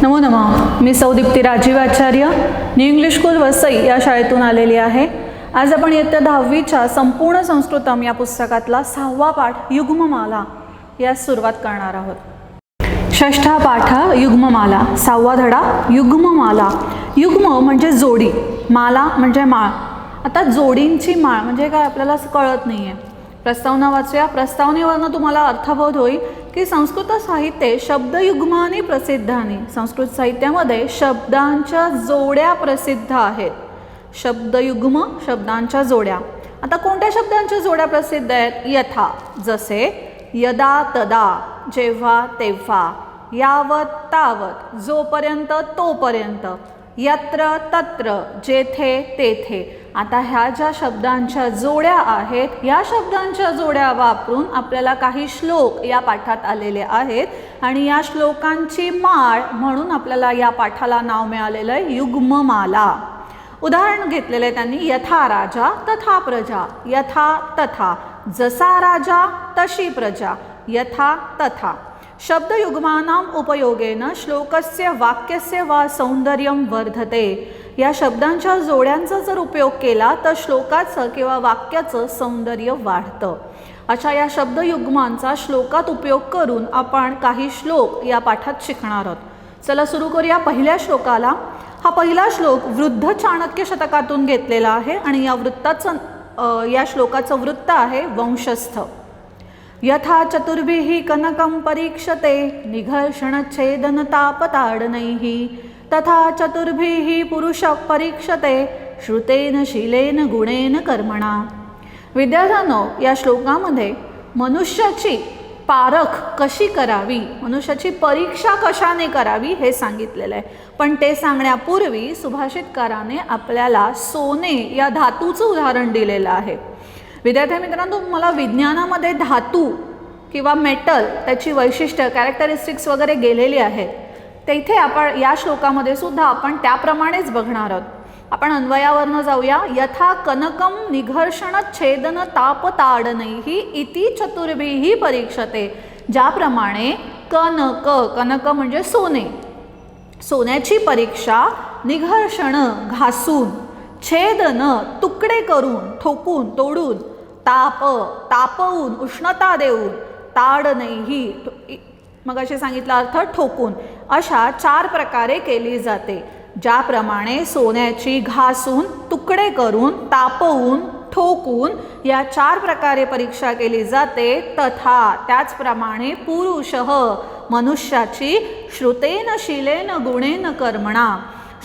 नमो नमः. मी सौदीप्ती राजीव आचार्य new English school Vasai या शाळेतून आलेली आहे. आज आपण इयत्ता 10वीच्या संपूर्ण संस्कृतम या पुस्तकातला 6वा पाठ युग्ममाला यास सुरुवात करणार आहोत. षष्ठा पाठ युग्ममाला, 6वा धडा युग्ममाला. युग्म म्हणजे जोडी, माला म्हणजे माळ. आता जोडींची माळ म्हणजे काय आपल्याला कळत नाही आहे. प्रस्तावना वाचूया. प्रस्तावनेवरनं तुम्हाला अर्थबोध होईल की संस्कृत साहित्य शब्दयुग्मानी प्रसिद्धानी. संस्कृत साहित्यामध्ये शब्दांच्या जोड्या प्रसिद्ध आहेत. शब्दयुग्म, शब्दांच्या जोड्या. आता कोणत्या शब्दांच्या जोड्या प्रसिद्ध आहेत? यथा, जसे, यदा तदा, जेव्हा तेव्हा, यावत तावत, जोपर्यंत तोपर्यंत, यत्र तत्र, जेथे तेथे. आता ह्या ज्या शब्दांच्या जोड्या आहेत, या शब्दांच्या जोड्या वापरून आपल्याला काही श्लोक या पाठात आलेले आहेत आणि या श्लोकांची माळ म्हणून आपल्याला या पाठाला नाव मिळालेलं आहे युग्ममाला. उदाहरण घेतलेलं आहे त्यांनी. यथा राजा तथा प्रजा, यथा तथा, जसा राजा तशी प्रजा, यथा तथा. शब्दयुग्मानां उपयोगेन श्लोकस्य वाक्यस्य वा सौंदर्यं वर्धते. या शब्दांच्या जोड्यांचा जर उपयोग केला तर श्लोकाचं किंवा वाक्याचं सौंदर्य वाढतं. अशा या शब्दयुग्मांचा श्लोकात उपयोग करून आपण काही श्लोक या पाठात शिकणार आहोत. चला सुरू करूया पहिल्या श्लोकाला. हा पहिला श्लोक वृद्ध चाणक्य शतकातून घेतलेला आहे आणि या श्लोकाचं वृत्त आहे वंशस्थ. यथा चतुर्भिः कनकं परीक्षते निघर्षणच्छेदनतापताडनैः तथा चतुर्भिः पुरुषः परीक्षते श्रुतेन शीलेन गुणेन कर्मणा. विद्यार्थ्यांनो, या श्लोकामध्ये मनुष्याची पारख कशी करावी, मनुष्याची परीक्षा कशाने करावी हे सांगितलेलं आहे. पण ते सांगण्यापूर्वी सुभाषितकाराने आपल्याला सोने या धातूचं उदाहरण दिलेलं आहे. विद्यार्थी मित्रांनो, तुम्हाला विज्ञानामध्ये धातू किंवा मेटल त्याची वैशिष्ट्य कॅरेक्टरिस्टिक्स वगैरे गेलेली आहेत. तेथे आपण या श्लोकामध्ये सुद्धा आपण त्याप्रमाणेच बघणार आहोत. आपण अन्वयावरनं जाऊया. यथा कनकम निघर्षण छेदन तापताडनैः इति चतुर्भिः परीक्षते. ज्याप्रमाणे कनक, कनक म्हणजे सोने, सोन्याची परीक्षा, निघर्षण घासून, छेदन तुकडे करून, ठोकून, तोडून, ताप तापवून, उष्णता देऊन, ताडनैः मग असे सांगितला अर्थ ठोकून, अशा 4 प्रकारे केली जाते. ज्याप्रमाणे सोन्याची घासून, तुकडे करून, तापवून, ठोकून या 4 प्रकारे परीक्षा केली जाते. तथा त्याचप्रमाणे पुरुषः मनुष्याची श्रुतेन शीलेन गुणेन कर्मणा.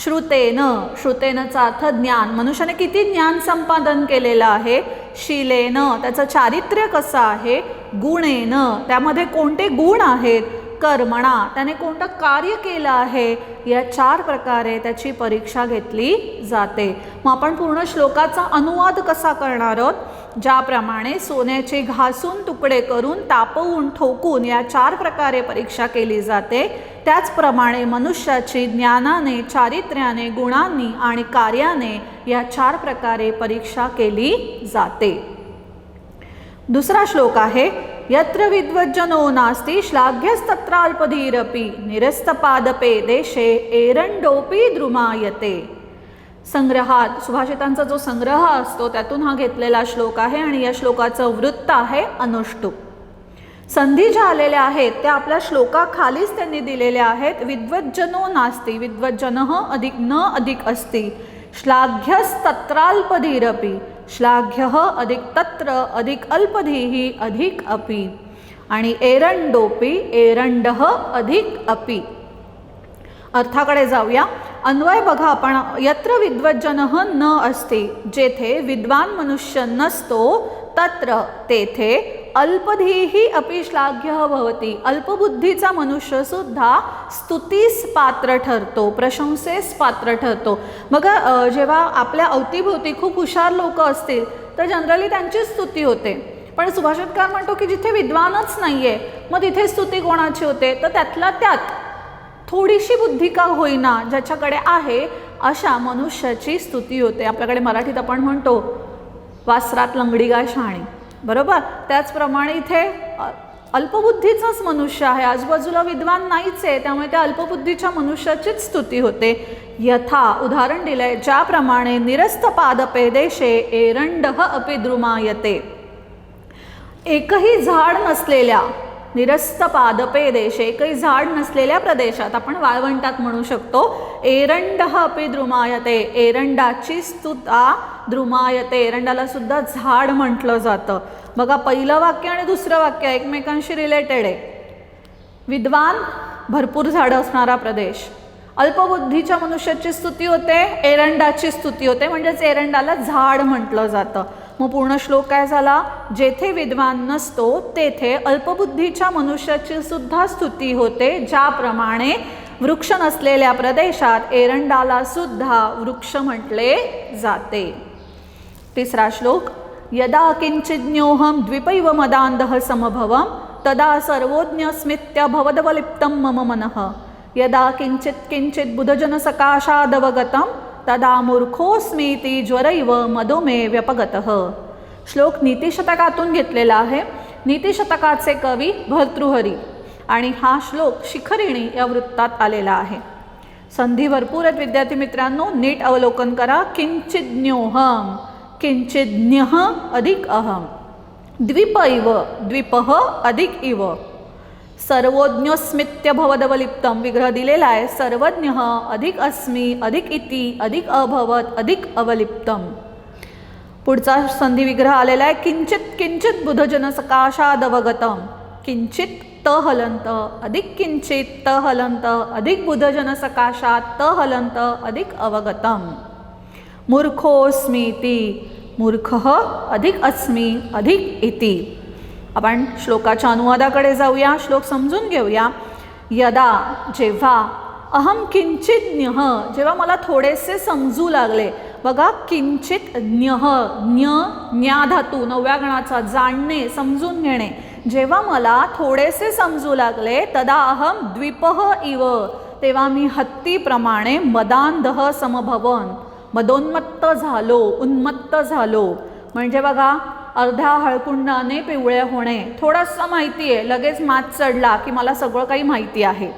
श्रुतेन, श्रुतेनचा अर्थ ज्ञान. मनुष्याने किती ज्ञान संपादन केलेलं आहे. शीलेन, त्याचं चारित्र्य कसं आहे. गुणेन, त्यामध्ये कोणते गुण आहेत. कर्मणा, त्याने कोणतं कार्य केलं आहे. या 4 प्रकारे त्याची परीक्षा घेतली जाते. मग आपण पूर्ण श्लोकाचा अनुवाद कसा करणार आहोत. ज्याप्रमाणे सोन्याचे घासून, तुकडे करून, तापवून, ठोकून या 4 प्रकारे परीक्षा केली जाते, त्याचप्रमाणे मनुष्याची ज्ञानाने, चारित्र्याने, गुणांनी आणि कार्याने या 4 प्रकारे परीक्षा केली जाते. दुसरा श्लोक आहे. यत्र विद्वज्जनो नास्ति श्लाघ्यस्तत्राल्पधीरपि निरस्तपादपे देशे एरंडोपी द्रुमायते. संग्रहात सुभाषितांचा जो संग्रह असतो त्यातून हा घेतलेला श्लोक आहे आणि या श्लोकाचं वृत्त आहे अनुष्टुप. संधी ज्या आलेल्या आहेत त्या आपल्या श्लोकाखालीच त्यांनी दिलेल्या आहेत. विद्वज्जनो नास्ति, विद्वज्जनः अधिक न अधिक अस्ति, श्लाघ्यस्तत्राल्पधीरपि, श्लाघ्यः अधिक तत्र अधिक अल्पधीः अधिक अपि, आणि एरंडोपि, एरंडः अधिक अपि. अर्थाकडे जाऊया. अन्वय बघा आपण. यत्र विद्वज्जनः न अस्ति, जेथे विद्वान मनुष्य नसतो, तत्र तेथे अल्पधीः अपि श्लाघ्यः भवति. अल्पबुद्धीचा मनुष्य सुद्धा स्तुतीस पात्र ठरतो, प्रशंसेस पात्र ठरतो. बघा, जेव्हा आपल्या अवतीभोवती खूप हुशार लोक असतील तर जनरली त्यांची स्तुती होते. पण सुभाषितकार म्हणतो की जिथे विद्वानच नाहीये मग तिथे स्तुती कोणाची होते. तर त्यातला त्यात थोडीशी बुद्धी का होईना ज्याच्याकडे आहे अशा मनुष्याची स्तुती होते. आपल्याकडे मराठीत आपण म्हणतो वासरात लंगडी गाय शहाणी, बरोबर. त्याचप्रमाणे इथे अल्पबुद्धीचाच मनुष्य आहे, आजूबाजूला विद्वान नाहीच आहे, त्यामुळे त्या अल्पबुद्धीच्या मनुष्याचीच स्तुती होते. यथा उदाहरण दिलंय, ज्याप्रमाणे निरस्त पादपे देशे एरंडः अपि द्रुमायते. एकही झाड नसलेल्या, निरस्त पादपे देशे, एकही झाड नसलेल्या प्रदेशात, आपण वाळवंटात म्हणू शकतो, एरंडः अपि द्रुमायते, एरंडाची स्तुता द्रुमायते, एरंडाला सुद्धा झाड म्हटलं जातं. बघा, पहिलं वाक्य आणि दुसरं वाक्य एकमेकांशी रिलेटेड आहे. विद्वान, भरपूर झाडं असणारा प्रदेश, अल्पबुद्धीच्या मनुष्याची स्तुती होते, एरंडाची स्तुती होते, म्हणजेच एरंडाला झाड म्हटलं जातं. मग पूर्ण श्लोक काय झाला? जेथे विद्वान नसतो तेथे अल्पबुद्धीच्या मनुष्याची सुद्धा स्तुती होते, ज्याप्रमाणे वृक्ष नसलेल्या प्रदेशात एरंडाला सुद्धा वृक्ष म्हटले जाते. तिसरा श्लोक, यदा किंचिज्ञोहम द्विपैव मदांधः समभवम तदा सर्वोज्ञस्मित्यभवदवलिप्तं मम मनः. यदा किंचित किंचित बुधजन सकाशादवगतम तदा मूर्खोस्मीति ज्वरैव मदो मे व्यपगतः. श्लोक नीतिशतकातून घेतलेला आहे. नीतिशतकाचे कवी भर्तृहरी आणि हा श्लोक शिखरिणी या वृत्तात आलेला आहे. संधी भरपूर आहेत विद्यार्थी मित्रांनो, नीट अवलोकन करा. किंचिज्ञोहम, किंचिज्ञः अधिक अहम, द्विपैव, द्विपः अधिक इव, सर्वज्ञस्मित्य भवदवलिप्तम विग्रह दिलेला आहे. सर्वज्ञ अधिक अस्मी अधिक इति अधिक अभवत अधिक अवलिप्तम. पुढचा संधी विग्रह आलेला आहे. किंचित किंचित बुधजन सकाशादवगतम, किंचित त हलंत अधिक किंचित त हलंत अधिक बुधजन सकाशात त हलंत अधिक अवगतम. मूर्खोस्मीति, मूर्खः अधिक अस्मी अधिक इति. आपण श्लोकाच्या अनुवादाकडे जाऊया, श्लोक समजून घेऊया. यदा, जेव्हा, अहम किंचिज्ञः, जेव्हा मला थोडेसे समजू लागले. बघा, किंचित ज्ञः, ज्ञ, ज्ञा धातू, 9व्या गणाचा, जाणणे, समजून घेणे. जेव्हा मला थोडेसे समजू लागले, तदा अहम द्विपः इव, तेव्हा मी हत्तीप्रमाणे मदांधः समभवन, मदोन्मत्त झालो, उन्मत्त झालो. म्हणजे बघा, अर्ध्या हळकुंडाने पिवळे होणे. थोडंसं माहिती आहे, लगेच मात चढला की मला सगळं काही माहिती आहे.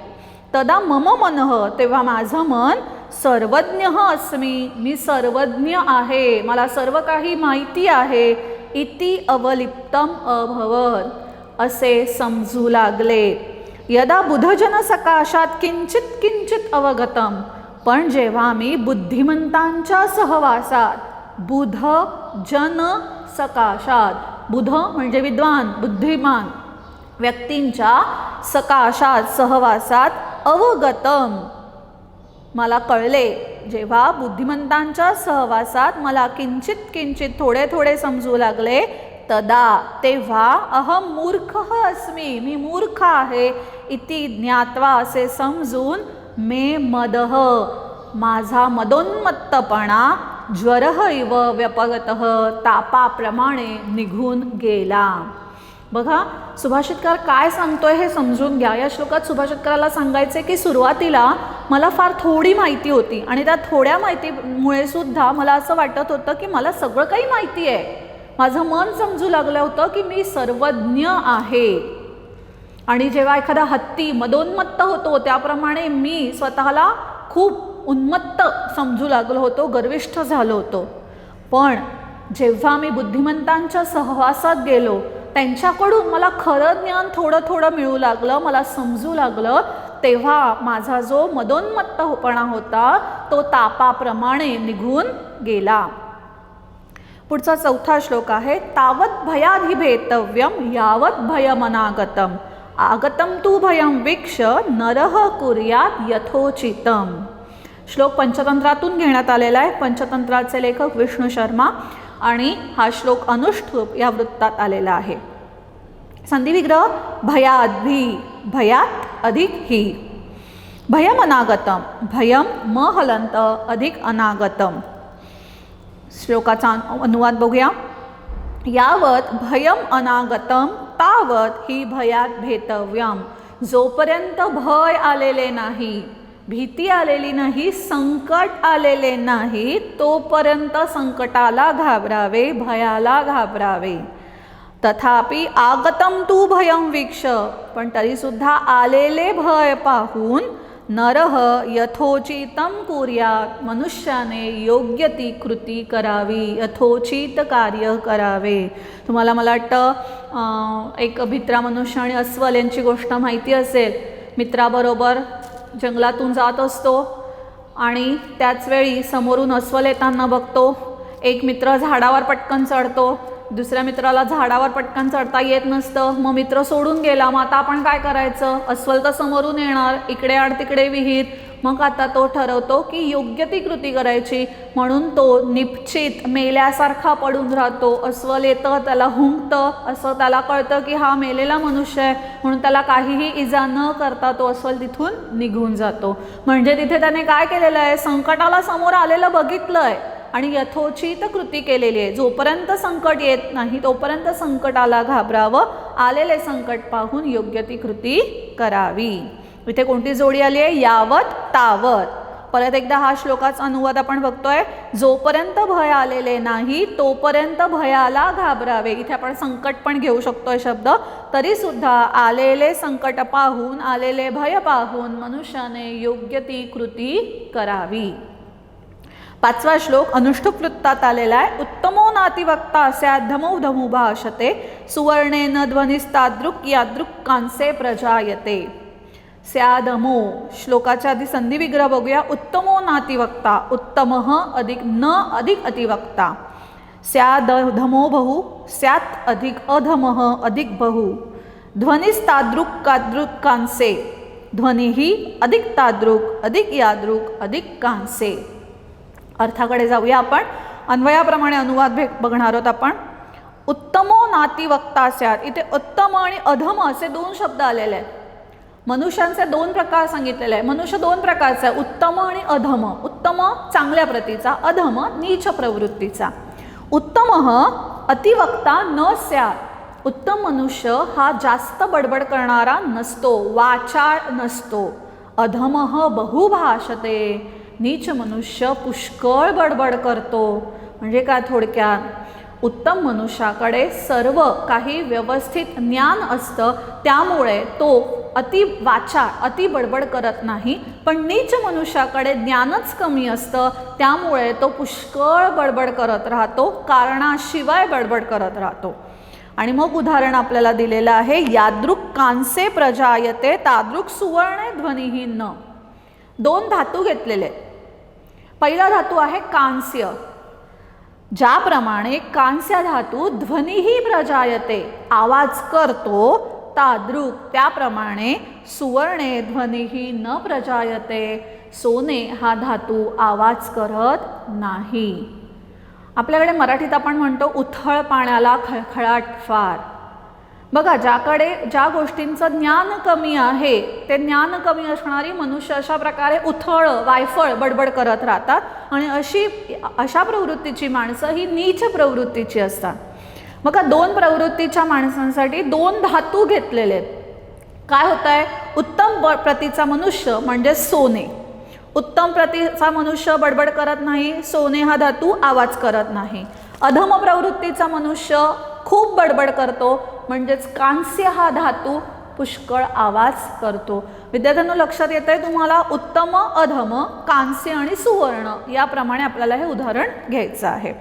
तदा मम मनः, तेव्हा माझं मन, सर्वज्ञ अस्मी, मी सर्वज्ञ आहे, मला सर्व काही माहिती आहे, इति अवलिप्तम अभवत, असे समजू लागले. यदा बुधजन सकाशात किंचित किंचित अवगतम, पण जेव्हा मी बुद्धिमंतांच्या सहवासात, बुध जन सकाशात, बुध म्हणजे विद्वान, बुद्धिमान व्यक्तींच्या सकाशात, सहवासात, अवगतम मला कळले. जेव्हा बुद्धिमंतांच्या सहवासात मला किंचित किंचित थोडे थोडे समजू लागले, तदा, तेव्हा, अहम मूर्खः अस्मी, मी मूर्ख आहे, इति ज्ञात्वा, असे समजून, मे मदः, माझा मदोन्मत्तपणा, ज्वरः इव व्यपगतः, तापाप्रमाणे निघून गेला. बघा, सुभाषितकार काय सांगतोय हे समजून घ्या. या श्लोकात सुभाषितकाराला सांगायचे की सुरुवातीला मला फार थोडी माहिती होती आणि त्या थोड्या माहितीमुळे सुद्धा मला असं वाटत होतं की मला सगळं काही माहिती आहे. माझं मन समजू लागलं होतं की मी सर्वज्ञ आहे. आणि जेव्हा एखादा हत्ती मदोन्मत्त होतो त्याप्रमाणे मी स्वतःला खूप उन्मत्त समजू लागलो होतो, गर्विष्ठ झालो होतो. पण जेव्हा मी बुद्धिमंतांच्या सहवासात गेलो, त्यांच्याकडून मला खरं ज्ञान थोडं थोडं मिळू लागलं, मला समजू लागलं, तेव्हा माझा जो मदोन्मत्तपणा होता तो तापाप्रमाणे निघून गेला. पुढचा चौथा श्लोक आहे. तावत भयाधिभेतव्यम यावत भयमनागतम, आगतम तू भयम वीक्ष नरः कुर्यात यथोचितम. श्लोक पंचतंत्रातून घेण्यात आलेला आहे. पंचतंत्राचे लेखक विष्णू शर्मा आणि हा श्लोक अनुष्ठूप या वृत्तात आलेला आहे. संधी विग्रह भयाद्भी, भयात अधिक ही, भयम अनागतम, भयम म हलंत अधिक अनागतम. श्लोकाचा अनुवाद बघूया. यावत भयम अनागतम तावत ही भयात भेतव्यम, जोपर्यंत भय आलेले नाही, भीती आलेली नाही, संकट आलेले नाही, तोपर्यंत संकटाला घाबरावे, भयाला घाबरावे. तथापि आगतम तू भयं वीक्ष, पण तरीसुद्धा आलेले भय पाहून नरह यथोचितम कुर्यात, मनुष्याने योग्य ती कृती करावी, यथोचित कार्य करावे. तुम्हाला मला वाटतं एक भित्रा मनुष्य आणि अस्वल यांची गोष्ट माहिती असेल. मित्राबरोबर जंगलातून जात असतो आणि त्याच वेळी समोरून अस्वल येताना बघतो. एक मित्र झाडावर पटकन चढतो, दुसऱ्या मित्राला झाडावर पटकन चढता येत नसतं. मग मित्र सोडून गेला. मग आता आपण काय करायचं? अस्वल तर समोरून येणार, इकडे आड तिकडे विहीर. मग आता तो ठरवतो की योग्य ती कृती करायची, म्हणून तो निश्चित मेल्यासारखा पडून राहतो. अस्वल येतं, त्याला हुंकतं, असं त्याला कळतं की हा मेलेला मनुष्य आहे, म्हणून त्याला काहीही इजा न करता तो अस्वल तिथून निघून जातो. म्हणजे तिथे त्याने काय केलेलं आहे? संकटाला समोर आलेलं बघितलं आहे आणि यथोचित कृती केलेली आहे. जोपर्यंत संकट येत नाही तोपर्यंत संकटाला घाबरावं, आलेले संकट पाहून योग्य ती कृती करावी. इथे कोणती जोडी आली आहे? यावत तावत. परत एकदा हा श्लोकाचा अनुवाद आपण बघतोय. जोपर्यंत भय आलेले नाही तोपर्यंत भयाला घाबरावे. इथे आपण संकट पण घेऊ शकतोय शब्द. तरी सुद्धा आलेले संकट पाहून, आलेले भय पाहून मनुष्याने योग्य ती कृती करावी. 5वा श्लोक अनुष्ठुप वृत्तात आलेला आहे. उत्तमो नातिवक्ता स्याद्धमो धमो भाषते, सुवर्णेन ध्वनिस्तादृक् यादृक् कांसे प्रजायते. स्याधमो श्लोकाच्या आधी संधी विग्रह बघूया. उत्तमो नातिवक्ता, उत्तमः अधिक न अधिक अतिवक्ता. स्याधमो बहु, स्यात् अधिक अधमः अधिक बहु. ध्वनिस्तादृक् कादृक् कांसे, ध्वनिही अधिक तादृक् अधिक यादृक् अधिक कांसे. अर्थाकडे जाऊया आपण. अन्वयाप्रमाणे अनुवाद बघणार आहोत आपण. उत्तमो नातिवक्ता स्यात्. इथे उत्तम आणि अधम असे 2 शब्द आलेले आहेत. मनुष्यांचे 2 प्रकार सांगितलेले आहे. मनुष्य 2 प्रकारचा आहे, उत्तम आणि अधम. उत्तम चांगल्या प्रतीचा, अधम नीच प्रवृत्तीचा. उत्तम अतिवक्ता न स्यात्. उत्तम मनुष्य हा जास्त बडबड करणारा नसतो, वाचाळ नसतो. अधमः बहुभाषते. नीच मनुष्य पुष्कळ बडबड करतो. म्हणजे काय? थोडक्यात उत्तम मनुष्याकडे सर्व काही व्यवस्थित ज्ञान असतं, त्यामुळे तो अति वाचा अति बडबड करत नाही. पण नीच मनुष्याकडे ज्ञानच कमी असतं, त्यामुळे तो पुष्कळ बडबड करत राहतो, कारणाशिवाय बडबड करत राहतो. आणि मग उदाहरण आपल्याला दिलेलं आहे. यादृक् कांसे प्रजायते तादृक् सुवर्णे ध्वनिही न. 2 धातू घेतलेले. पहिला धातू आहे कांस्य. ज्याप्रमाणे कांस्य धातू ध्वनिही प्रजायते, आवाज करतो, तादृक् त्याप्रमाणे सुवर्णे ध्वनिही न प्रजायते, सोने हा धातू आवाज करत नाही. आपल्याकडे मराठीत आपण म्हणतो उथळ पाण्याला खळखळाट फार. बघा, ज्या गोष्टींचं ज्ञान कमी आहे, ते ज्ञान कमी असणारी मनुष्य अशा प्रकारे उथळ वायफळ बडबड करत राहतात. आणि अशा प्रवृत्तीची माणसं ही नीच प्रवृत्तीची असतात. बघा, 2 प्रवृत्तीच्या माणसांसाठी 2 धातू घेतलेले आहेत. काय होत आहे? उत्तम प्रतीचा मनुष्य म्हणजे सोने. उत्तम प्रतीचा मनुष्य बडबड करत नाही, सोने हा धातू आवाज करत नाही. अधम प्रवृत्तीचा मनुष्य खूप बडबड करतो, म्हणजेच कांस्य हा धातू पुष्कळ आवाज करतो. विद्यार्थ्यांनो, लक्षात येतंय तुम्हाला? उत्तम, अधम, कांस्य आणि सुवर्ण याप्रमाणे आपल्याला हे उदाहरण घ्यायचं आहे.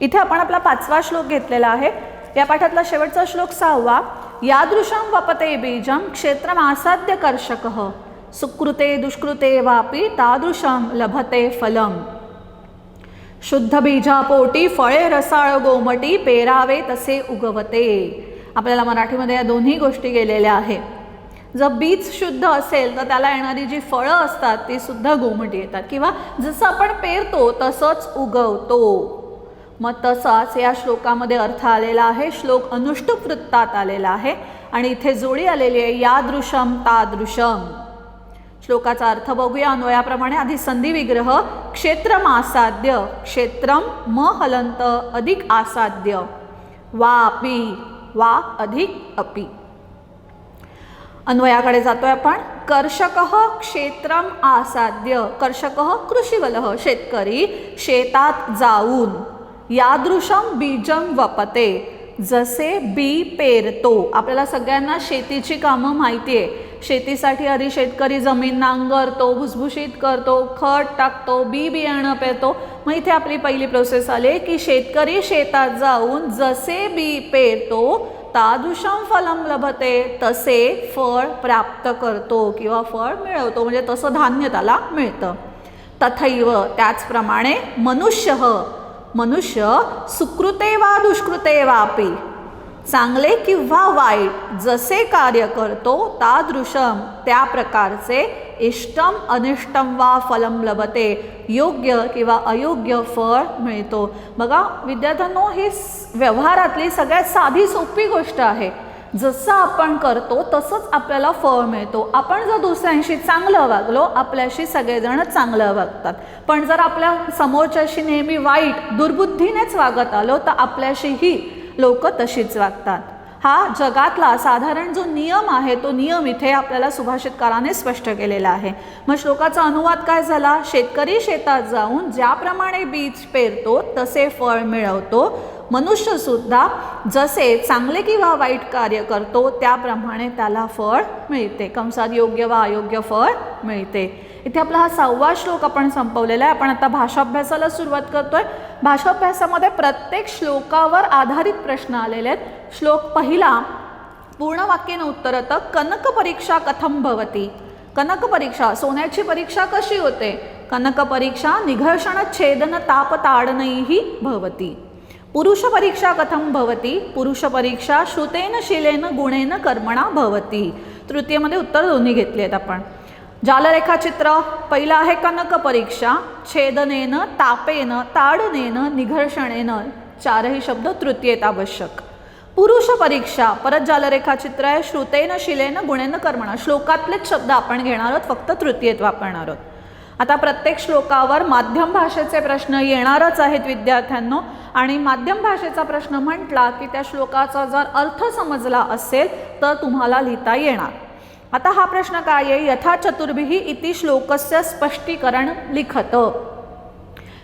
इथे आपण आपला 5वा श्लोक घेतलेला आहे. या पाठातला शेवटचा श्लोक 6वा. यादृशं वपते बीजं क्षेत्रमासाद्य कर्षकः, सुकृते दुष्कृते वापि तादृशं लभते फलम. शुद्ध बीजापोटी फळे रसाळ गोमटी, पेरावे तसे उगवते. आपल्याला मराठीमध्ये या 2ही गोष्टी गेलेल्या आहेत. जर बीज शुद्ध असेल तर त्याला येणारी जी फळं असतात ती सुद्धा गोमटी येतात, किंवा जसं आपण पेरतो तसंच उगवतो. मग तसाच या श्लोकामध्ये अर्थ आलेला आहे. श्लोक अनुष्ठुप वृत्तात आलेला आहे आणि इथे जोडी आलेली आहे यादृशम तादृशम. श्लोकाचा अर्थ बघूया अन्वयाप्रमाणे. आधी संधी विग्रह. क्षेत्रम आसाद्य, क्षेत्रम म हलंत अधिक आसाद्य, वापी वा अधिक अपि. अन्वयाकडे जातोय आपण. कर्षकः क्षेत्रम आसाद्य. कर्षकः कृषीवलः, शेतकरी शेतात जाऊन. यादृशं बीजं वपते, जसे बी पेरतो. आपल्याला सगळ्यांना शेतीची कामं माहिती आहे. शेतीसाठी आधी शेतकरी जमीन नांगरतो, भुसभुशीत करतो, खत टाकतो, बियाणं पेरतो. मग इथे आपली पहिली प्रोसेस आली की शेतकरी शेतात जाऊन जसे बी पेरतो तादृशं फलं लभते, तसे फळ प्राप्त करतो किंवा फळ मिळवतो, म्हणजे तसं धान्य त्याला मिळतं. तथैव त्याचप्रमाणे मनुष्य सुकृते वा दुष्कृते वापि, चांगले किंवा वाईट जसे कार्य करतो तादृशम त्या प्रकारचे इष्टम अनिष्टम वा फलम लभते, योग्य किंवा अयोग्य फळ मिळतो. बघा विद्यार्थ्यांनो, ही व्यवहारातली सगळ्यात साधी सोपी गोष्ट आहे. जसं आपण करतो तसंच आपल्याला फळ मिळतो. आपण जर दुसऱ्यांशी चांगलं वागलो, आपल्याशी सगळेजण चांगलं वागतात. पण जर आपल्या समोरच्याशी नेहमी वाईट दुर्बुद्धीनेच वागत आलो तर आपल्याशीही लोक तशीच वागतात. हा जगातला साधारण जो नियम आहे तो नियम इथे आपल्याला सुभाषितकाराने स्पष्ट केलेला आहे. मग श्लोकाचा अनुवाद काय झाला? शेतकरी शेतात जाऊन ज्याप्रमाणे बीज पेरतो तसे फळ मिळवतो, मनुष्य सुद्धा जसे चांगले किंवा वाईट कार्य करतो त्याप्रमाणे त्याला फळ मिळते. कंसात योग्य वा अयोग्य फळ मिळते. इथे आपला हा 6वा श्लोक आपण संपवलेला आहे. आपण आता भाषाभ्यासाला सुरुवात करतोय. भाषाभ्यासामध्ये प्रत्येक श्लोकावर आधारित प्रश्न आलेले आहेत. श्लोक पहिला, पूर्ण वाक्येन उत्तरत कनक परीक्षा कथम भवती. कनक परीक्षा, सोन्याची परीक्षा कशी होते? कनक परीक्षा निघर्षण छेदन ताप ताडनैहि भवती. पुरुष परीक्षा कथम भवती. पुरुष परीक्षा श्रुतेन शीलेन गुणेन कर्मणा भवती. तृतीयमध्ये उत्तर दोन्ही घेतली आहेत आपण. जालरेखाचित्र पहिलं आहे कनक परीक्षा, छेदनेन तापेन ताडनेन निघर्षणेन, चारही शब्द तृतीयेत आवश्यक. पुरुष परीक्षा परत जालरेखाचित्र आहे, श्रुतेन शिलेन गुणेन कर्मणा. श्लोकातलेच शब्द आपण घेणार आहोत, फक्त तृतीयेत वापरणार आहोत. आता प्रत्येक श्लोकावर माध्यम भाषेचे प्रश्न येणारच आहेत विद्यार्थ्यांनो. आणि माध्यम भाषेचा प्रश्न म्हटला की त्या श्लोकाचा जर अर्थ समजला असेल तर तुम्हाला लिहिता येणार. आता हा प्रश्न काय आहे? यथा चतुर्भिः इति श्लोकस्य स्पष्टीकरण लिखत.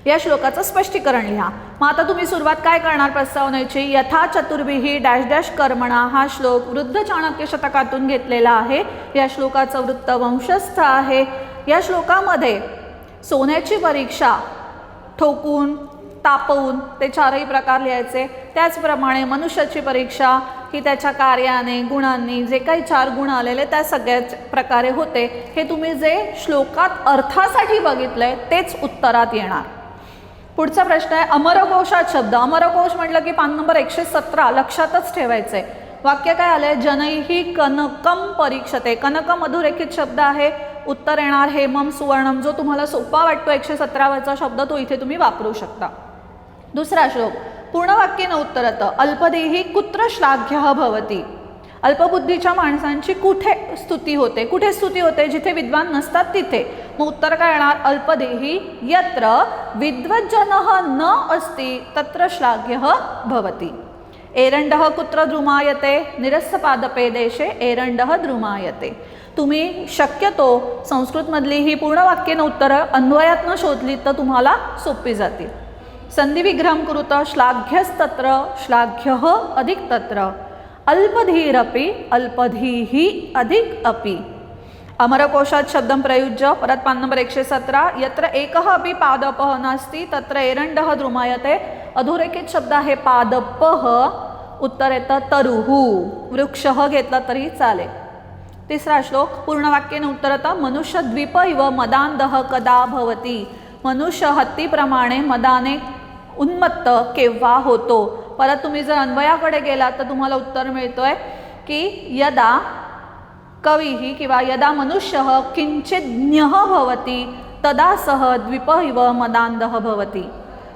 या श्लोकाचं स्पष्टीकरण लिहा. मग आता तुम्ही सुरुवात काय करणार प्रस्तावनेची? यथा चतुर्भिः डॅश डॅश कर्मणा. हा श्लोक वृद्ध चाणक्य शतकातून घेतलेला आहे. या श्लोकाचं वृत्त वंशस्थ आहे. या श्लोकामध्ये सोन्याची परीक्षा ठोकून तापवून ते चारही प्रकार लिहायचे. त्याचप्रमाणे मनुष्याची परीक्षा ही त्याच्या कार्याने गुणांनी जे काही 4 गुण आलेले त्या सगळ्याच प्रकारे होते. हे तुम्ही जे श्लोकात अर्थासाठी बघितलंय तेच उत्तरात येणार. पुढचा प्रश्न आहे अमरकोशात शब्द. अमरकोश म्हटलं की पान नंबर 117 लक्षातच ठेवायचंय. वाक्य काय आलंय? जनैहि कनकम परीक्षते. कनकम अधोरेखित शब्द आहे. उत्तर येणार हेमम सुवर्णम. जो तुम्हाला सोपा वाटतो 117 शब्द तो इथे तुम्ही वापरू शकता. दुसरा श्लोक, पूर्ण वाक्येन उत्तरत अल्पदेही कुत्र श्लाघ्यः भवति. अल्पबुद्धीच्या माणसांची कुठे स्तुती होते? कुठे स्तुती होते? जिथे विद्वान नसतात तिथे. मग उत्तर काय येणार? अल्पदेही यत्र विद्वज्जनः न अस्ति तत्र श्लाघ्यः भवति. एरंडः कुत्र द्रुमायते? निरस्सपादपे देशे एरंडः द्रुमायते. तुम्ही शक्यतो संस्कृतमधली ही पूर्ण वाक्येन उत्तरं अन्वयातनं शोधली तर तुम्हाला सोपी जातील. संधिविग्रहं कुरुत श्लाघ्यस्तत्र श्लाघ्यः अधिक तत्र अल्पधीरपि अल्पधीः अधिक अपि. अमरकोशात शब्दं प्रयुज्य परत पान नंबर 117 यत्र एकः अपि पादपः नास्ति तत्र एरंडः द्रुमायते. अधोरेखित शब्द आहे पादपः. उत्तर येतं तरुः. वृक्षः घेतला तरी चालेल. तिसरा श्लोक, पूर्ण वाक्येन उत्तरत मनुष्य द्वीप इव मदांधः कदा भवति. मनुष्य हत्तीप्रमाणे मदाने उन्मत्त केव्हा होतो. परत तुम्ही जर अन्वयाकडे गेलात तर तुम्हाला उत्तर मिळतोय की यदा कविः किंवा यदा मनुष्यः किंचित् ज्ञः भवति तदा सः द्वीप इव मदांधः भवति.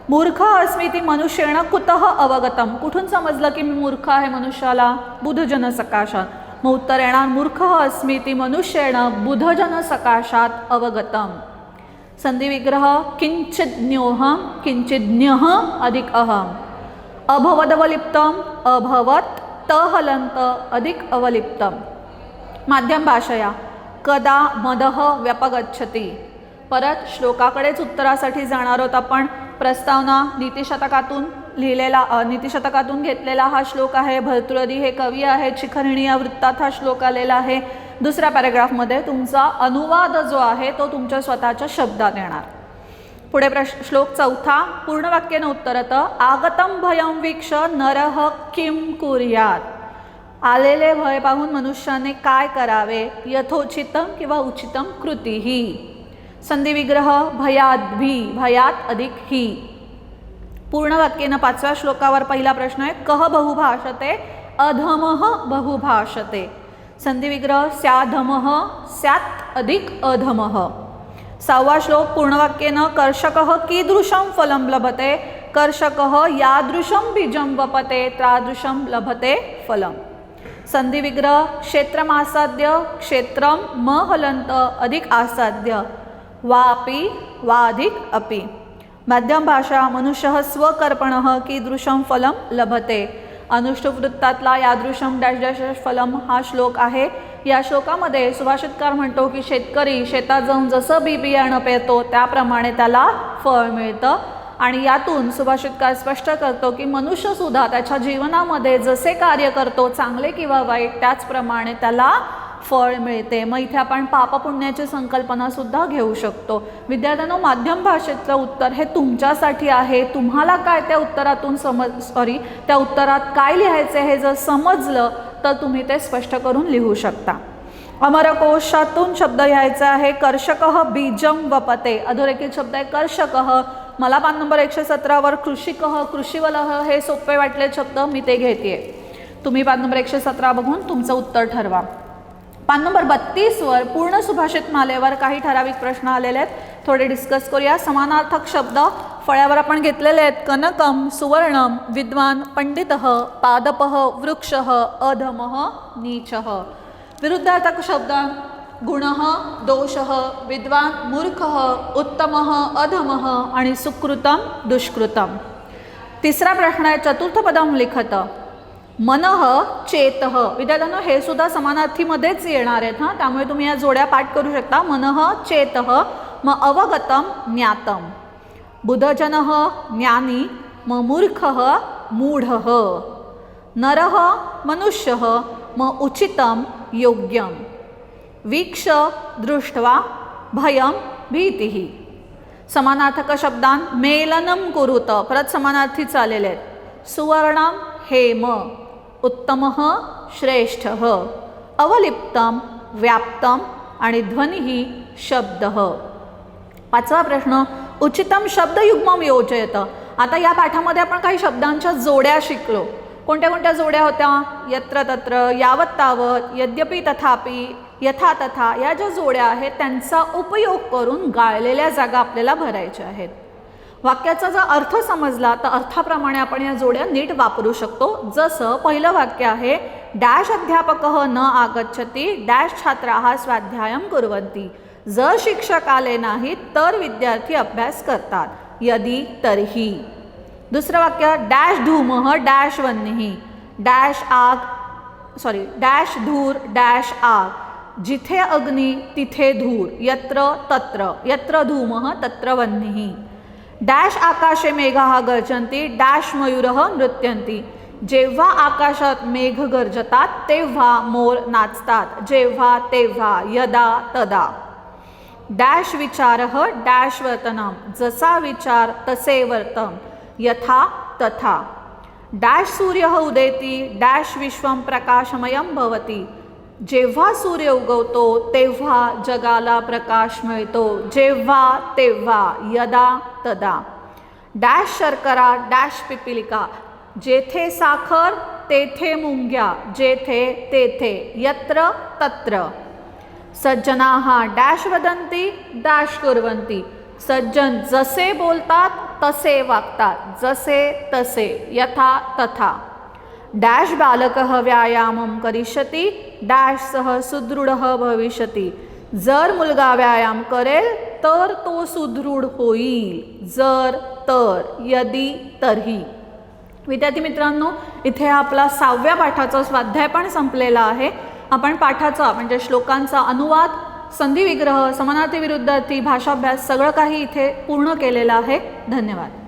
मूर्ख अस्मीति मनुष्येण कुतः अवगतम. कुठून समजलं की मी मूर्ख आहे मनुष्याला? बुधजन सकाशात. मग उत्तर येणार मूर्ख अस्मीति मनुष्येण बुधजन सकाशात अवगतम. संधिविग्रह किंचिज्ञोहम किंचिज्ञः अधिक अहम. अभवदवलिप्तम अभवत तहलंत अधिक अवलिप्तम. माध्यम भाषया कदा मदः व्यपगच्छति. परत श्लोकाकडेच उत्तरासाठी जाणार आहोत आपण. प्रस्तावना नीतिशतकातून लिहिलेला नीतिशतकातून घेतलेला हा श्लोक आहे. भर्तृहरी हे कवी आहेत. शिखरिणी या वृत्तात हा श्लोक आलेला आहे. दुसऱ्या पॅरेग्राफमध्ये तुमचा अनुवाद जो आहे तो तुमच्या स्वतःच्या शब्दात येणार. पुढे श्लोक चौथा. पूर्ण वाक्याने उत्तरत. आगतम भयम वीक्ष नरः किम कुर्यात. आलेले भय पाहून मनुष्याने काय करावे. यथोचितम किंवा उचितम कृतीही. संधी विग्रह भयात भी, भयात अधिक ही. पूर्ण वाक्याने पाचव्या श्लोकावर पहिला प्रश्न आहे. कह बहुभाषते अधमः बहुभाषते. संधी विग्रह स्याधमः, स्यात् अधिक अधमः. सहावा श्लोक पूर्ण वाक्येनं. कर्षकः कीदृशं फलं लभते. कर्षकः यादृशं बीजं वपते तादृशं लभते फलम. संधी विग्रह क्षेत्रमासाद्य क्षेत्रम म हलंत अधिक आसाद्य वापि वाधिक अपि. मध्यम भाषा मनुष्य स्वकर्पणः कीदृशं फलं लभते. अनुष्टुप वृत्तातला यादृशम डॅश डॅश फलम हा श्लोक आहे. या श्लोकामध्ये सुभाषितकार म्हणतो की शेतकरी शेतात जाऊन जसं बी बियाणं पेरतो त्याप्रमाणे त्याला फळ मिळतं. आणि यातून सुभाषितकार स्पष्ट करतो की मनुष्यसुद्धा त्याच्या जीवनामध्ये जसे कार्य करतो चांगले किंवा वाईट त्याचप्रमाणे त्याला फळ मिळते. मग इथे आपण पापपुण्याची संकल्पनासुद्धा घेऊ शकतो. विद्यार्थ्यांनो, माध्यम भाषेतलं उत्तर हे तुमच्यासाठी आहे. तुम्हाला काय त्या उत्तरातून त्या उत्तरात काय लिहायचे हे जर समजलं तर तुम्ही ते स्पष्ट करून लिहू शकता. अमरकोशातून शब्द लिहायचा आहे. कर्षकः बीजं वपते. अधोरेखित शब्द आहे कर्षकः. मला पान नंबर 117वर कृषिकः कृषीवलः हे सोपे वाटले शब्द मी ते घेते. तुम्ही पान नंबर 117 बघून तुमचं उत्तर ठरवा. पान नंबर 32वर पूर्ण सुभाषित मालेवर काही ठराविक प्रश्न आलेले आहेत. थोडे डिस्कस करूया. समानार्थक शब्द फळ्यावर आपण घेतलेले आहेत. कनकम, सुवर्णम, विद्वान, पंडितः, पादपः, वृक्षः, अधमः, नीचः. विरुद्धार्थक शब्द गुणः, दोषः, विद्वान, मूर्खः, उत्तमः, अधमः आणि सुकृतम, दुष्कृतम. तिसरा प्रश्न आहे. चतुर्थ पदम लिखत. मनः, चेतः. विद्यार्थ्यांनो, हे सुद्धा समानार्थीमध्येच येणार आहेत हां, त्यामुळे तुम्ही या जोड्या पाठ करू शकता. मनः, चेतः. मग अवगतम, ज्ञातम. बुधजनः, ज्ञानी. मग मूर्खः, मूढः. नरः, मनुष्यः. मग उचितम, योग्यम. वीक्ष, दृष्ट्वा. भयम, भीतिः. समानार्थक शब्दान मेलनम कुरुत. परत समानार्थी चाललेले आहेत. सुवर्णम, हेम. उत्तमः, श्रेष्ठः. अवलिप्तम, व्याप्तम आणि ध्वनिः, शब्दः. पाचवा प्रश्न. उचितम शब्दयुग्मम योजयत. आता या पाठामध्ये आपण काही शब्दांच्या जोड्या शिकलो. कोणत्या कोणत्या जोड्या होत्या. यत्र तत्र, यावत तावत, यद्यपि तथापि, यथा तथा. या ज्या जोड्या आहेत त्यांचा उपयोग करून गाळलेल्या जागा आपल्याला भरायच्या आहेत. वाक्याचा जर अर्थ समजला तर अर्थाप्रमाणे आपण या जोड्या नीट वापरू शकतो. जसं पहिलं वाक्य आहे. डॅश अध्यापकः न आगच्छति डॅश छात्राः स्वाध्यायं कुर्वन्ति. जर शिक्षक आले नाहीत तर विद्यार्थी अभ्यास करतात. यदि तर्हि. दुसरं वाक्य. डॅश धूमः डॅश वह्निः डॅश डॅश धूर डॅश आग. जिथे अग्नी तिथे धूर. यत्र तत्र. यत्र धूमः तत्र वह्निः. डॅश आकाशे मेघाः गर्जन्ति डॅश मयूरः नृत्यन्ति. जेव्हा आकाशात मेघ गर्जतात तेव्हा मोर नाचतात. जेव्हा तेव्हा. यदा तदा. डॅश विचारः डॅश वर्तनम. जसा विचार तसे वर्तन. यथा तथा. डॅश सूर्यः उदेति डॅश विश्वं प्रकाशमयं भवति. जेव्हा सूर्य उगवतो तेव्हा जगाला प्रकाश मिळतो. जेव्हा तेव्हा. यदा तदा. डॅश शर्करा डॅश पिपिलिका. जेथे साखर तेथे मुंग्या. जेथे तेथे. यत्र तत्र. सज्जनाः डॅश वदन्ति डॅश कुर्वन्ति. सज्जन जसे बोलतात तसे वागतात. जसे तसे. यथा तथा. डॅश बालकः व्यायामं करिष्यति डॅश सह सुदृढः भविष्यति. जर मुलगा व्यायाम करेल तर तो सुदृढ होईल. जर तर. यदि तर्हि. विद्यार्थी मित्रांनो, इथे आपला 6व्या पाठाचा स्वाध्याय पण संपलेला आहे. आपण पाठाचा म्हणजे श्लोकांचा अनुवाद, संधी विग्रह, समानार्थी विरुद्धार्थी, भाषाभ्यास सगळं काही इथे पूर्ण केलेलं आहे. धन्यवाद.